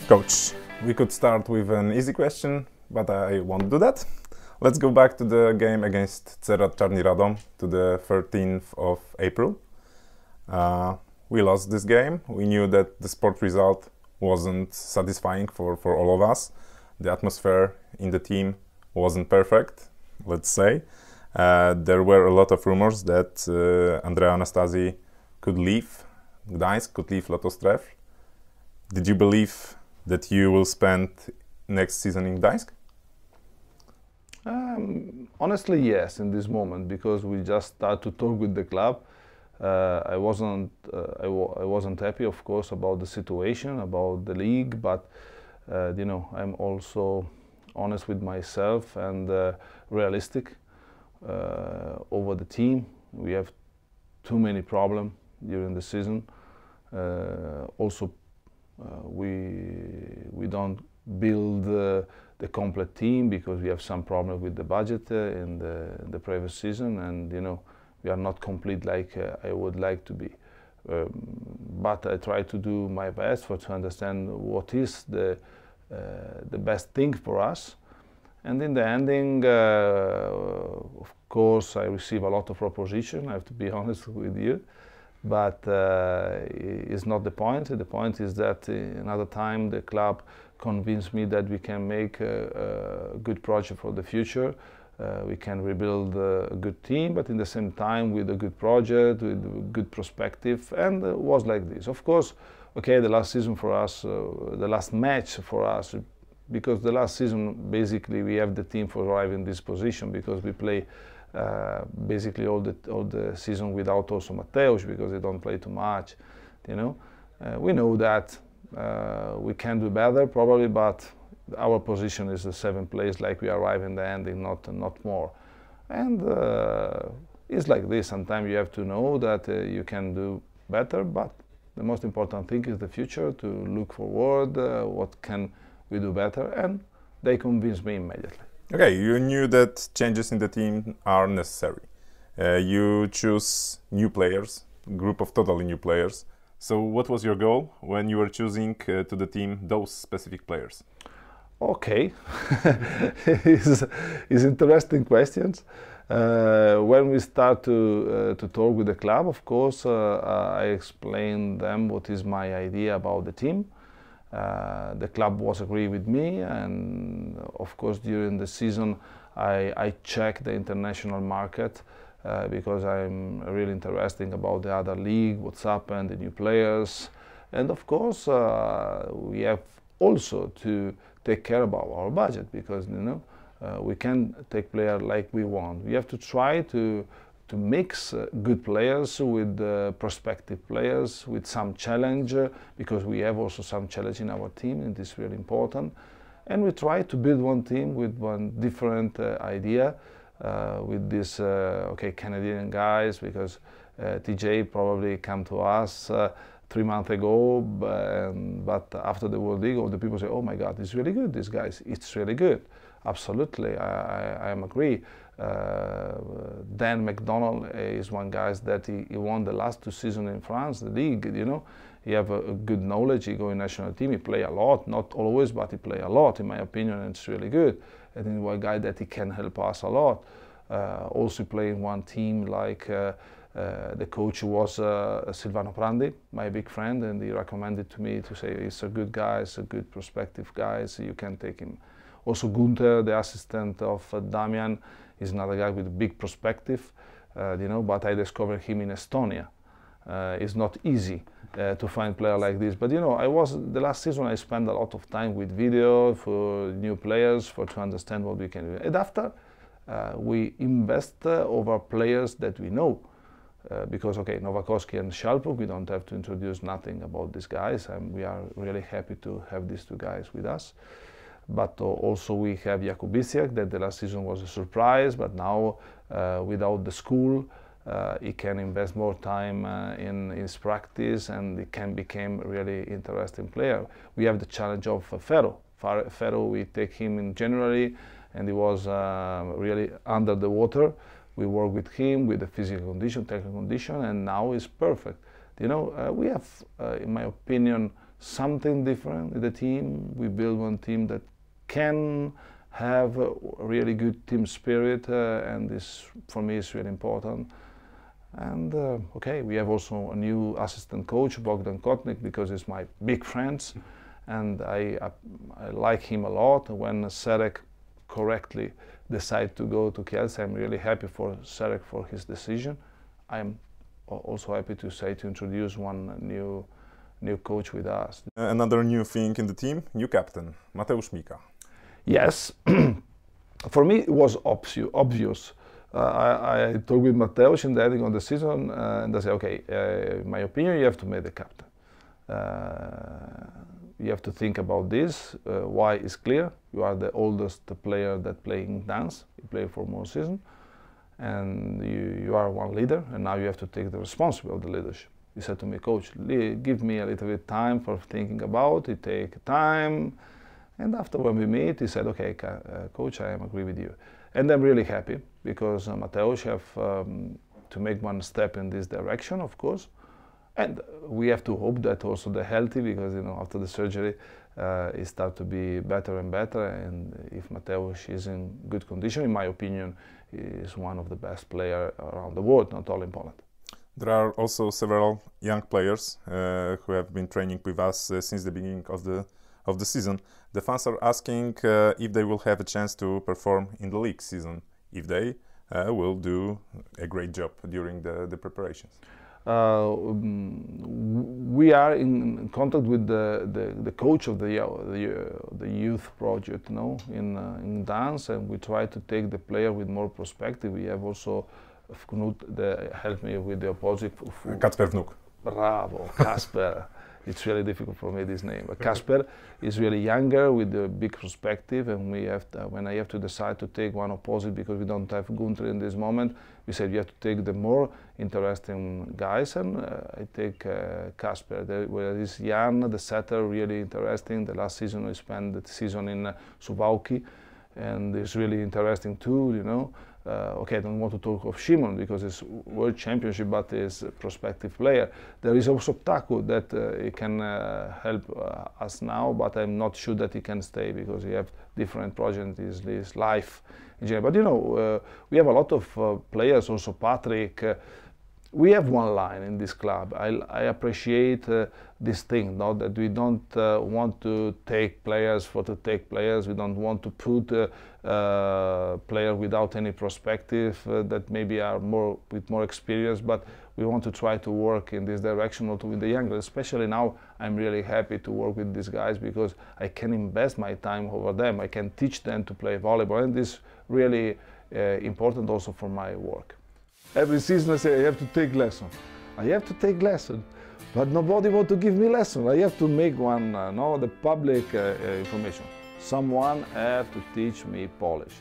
Coach, we could start with an easy question, but I won't do that. Let's go back to the game against Cerat Czarny Radom to the 13th of April. We lost this game. We knew that the sport result wasn't satisfying for all of us. The atmosphere in the team wasn't perfect, let's say. There were a lot of rumors that Andrea Anastasi could leave Gdańsk, could leave LOTOS Trefl. Did you believe that you will spend next season in Gdańsk? Honestly, yes, in this moment, because we just started to talk with the club. I wasn't happy, of course, about the situation, about the league, but you know, I'm also honest with myself and realistic over the team. We have too many problems during the season. Also, we don't build the complete team because we have some problem with the budget in the previous season, and you know, we are not complete like I would like to be. But I try to do my best to understand what is the best thing for us. And in the ending, of course, I receive a lot of proposition. I have to be honest with you, but it's not the point. The point is that another time the club convinced me that we can make a good project for the future. We can rebuild a good team, but in the same time with a good project, with a good perspective, and it was like this. Of course, okay, the last season for us, the last match for us, because the last season basically we have the team for arrive in this position because we play basically all the season without also Mateusz because they don't play too much, you know. We know that we can do better probably, but our position is the 7th place, like we arrive in the ending, not more. And it's like this. Sometimes you have to know that you can do better, but the most important thing is the future, to look forward, what can we do better, and they convinced me immediately. Okay, you knew that changes in the team are necessary. You choose new players, group of totally new players. So what was your goal when you were choosing to the team those specific players? Okay, it's interesting questions. When we start to talk with the club, of course, I explained them what is my idea about the team. The club was agree with me, and of course during the season I check the international market because I'm really interested about the other league, what's happened, the new players, and of course we have also to take care about our budget because you know we can take players like we want. We have to try to mix good players with prospective players with some challenge because we have also some challenge in our team, and this is really important. And we try to build one team with one different idea with this okay, Canadian guys, because TJ probably come to us 3 months ago, but after the World League, all the people say, oh my God, it's really good, these guys, it's really good. Absolutely, I am agree. Dan McDonald is one guy that he won the last 2 seasons in France, the league, you know. He have a good knowledge, he go in national team, he play a lot, not always, but he play a lot, in my opinion, and it's really good. I think one guy that he can help us a lot. Also play in one team like the coach was Silvano Prandi, my big friend, and he recommended to me to say he's a good guy, he's a good prospective guy, so you can take him. Also Gunther, the assistant of Damian, is another guy with a big perspective, you know, but I discovered him in Estonia. It's not easy to find player like this, but you know, the last season I spent a lot of time with video for new players to understand what we can do. And after we invest over players that we know. Because okay, Nowakowski and Shalpuk, we don't have to introduce nothing about these guys, and we are really happy to have these 2 guys with us. But also we have Jakub Isiak, that the last season was a surprise, but now without the school, he can invest more time in his practice, and he can become a really interesting player. We have the challenge of Ferro. Ferro, we take him in January, and he was really under the water. We work with him with the physical condition, technical condition, and now he's perfect. You know, we have, in my opinion, something different in the team. We build one team that can have a really good team spirit, and this for me is really important. And okay, we have also a new assistant coach, Bogdan Kotnik, because he's my big friend, and I like him a lot. When Serek correctly decided to go to Kielce, I'm really happy for Serek for his decision. I'm also happy to say to introduce one new coach with us. Another new thing in the team, new captain, Mateusz Mika. Yes, for me it was obvious. I talked with Mateusz in the ending of the season, and I said, okay, in my opinion, you have to make the captain. You have to think about this. Why is clear. You are the oldest player that playing dance. You play for more season, and you are one leader, and now you have to take the responsibility of the leadership. He said to me, Coach, give me a little bit time for thinking about it. Take time. And after when we meet, he said, okay, Coach, I agree with you. And I'm really happy because Mateusz have to make one step in this direction, of course. And we have to hope that also they're healthy, because after the surgery, it starts to be better and better. And if Mateusz is in good condition, in my opinion, he is one of the best players around the world, not only in Poland. There are also several young players who have been training with us since the beginning of the season. The fans are asking if they will have a chance to perform in the league season, if they will do a great job during the preparations. We are in contact with the coach of the youth project, in dance, and we try to take the player with more perspective. We have also Wnuk that helped me with the opposite. Kacper Wnuk. Bravo, Kacper. It's really difficult for me, this name. But Kacper is really younger with a big perspective, and we have to, when I have to decide to take one opposite, because we don't have Gunther in this moment, we said you have to take the more interesting guys, and I take Kacper. Where is Jan, the setter, really interesting. The last season we spent the season in Suwałki, and it's really interesting too, Okay, I don't want to talk of Szymon because it's World Championship, but he's a prospective player. There is also Ptaku that he can help us now, but I'm not sure that he can stay because he have different projects, his life in general. But we have a lot of players, also Patrick. We have one line in this club. I appreciate this thing, that we don't want to take players to take players. We don't want to put players without any perspective that maybe are with more experience, but we want to try to work in this direction also with the younger. Especially now, I'm really happy to work with these guys because I can invest my time over them. I can teach them to play volleyball, and this is really important also for my work. Every season I say I have to take lesson. I have to take lesson, but nobody want to give me lesson. I have to make one, the public information. Someone have to teach me Polish.